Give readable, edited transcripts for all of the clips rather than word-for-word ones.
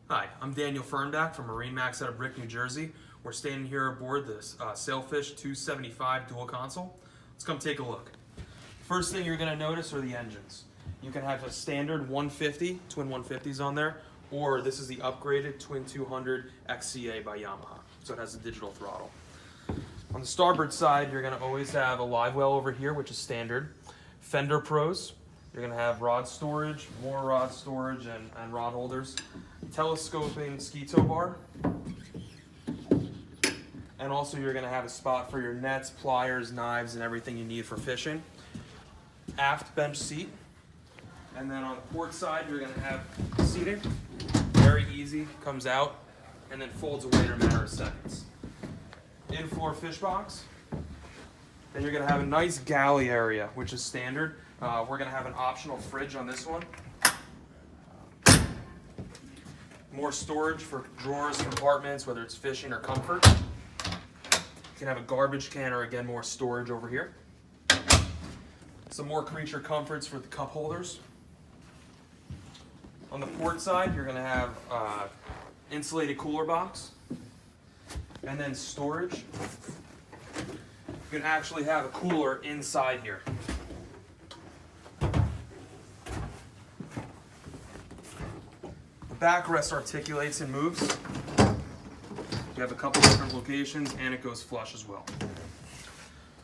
Hi, I'm Daniel Fernback from MarineMax out of Brick, New Jersey. We're standing here aboard this Sailfish 275 dual console. Let's come take a look. First thing you're going to notice are the engines. You can have a standard 150, twin 150s on there, or this is the upgraded twin 200 XCA by Yamaha. So it has a digital throttle. On the starboard side, you're going to always have a live well over here, which is standard. Fender Pros. You're going to have rod storage, more rod storage, and rod holders. Telescoping ski tow bar. And also you're going to have a spot for your nets, pliers, knives, and everything you need for fishing. Aft bench seat. And then on the port side, you're going to have seating. Very easy, comes out, and then folds away in a matter of seconds. In-floor fish box. Then you're going to have a nice galley area, which is standard. We're going to have an optional fridge on this one. More storage for drawers, compartments, whether it's fishing or comfort. You can have a garbage can or, again, more storage over here. Some more creature comforts for the cup holders. On the port side, you're going to have insulated cooler box. And then storage. You can actually have a cooler inside here. The backrest articulates and moves. You have a couple different locations, and it goes flush as well.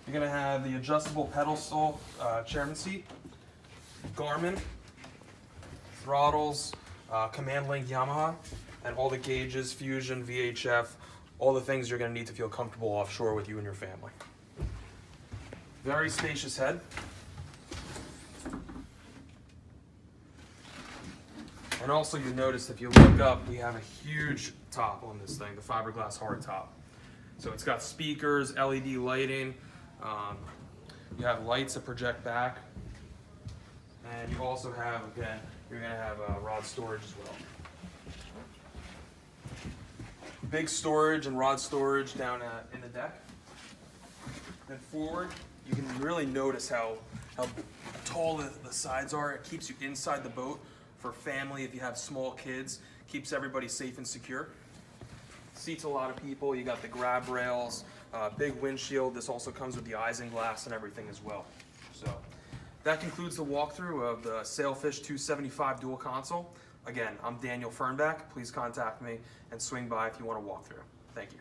You're going to have the adjustable pedestal chairman seat, Garmin, throttles, command link Yamaha, and all the gauges, Fusion, VHF, all the things you're going to need to feel comfortable offshore with you and your family. Very spacious head. And also you notice if you look up, we have a huge top on this thing, the fiberglass hardtop. So it's got speakers, LED lighting, you have lights that project back, and you also have, again, you're going to have rod storage as well. Big storage and rod storage down in the deck. Then forward, you can really notice how tall the sides are. It keeps you inside the boat. For family, if you have small kids, keeps everybody safe and secure. Seats a lot of people. You got the grab rails, big windshield. This also comes with the isinglass and everything as well. So that concludes the walkthrough of the Sailfish 275 dual console. Again, I'm Daniel Fernback. Please contact me and swing by if you want to walk through. Thank you.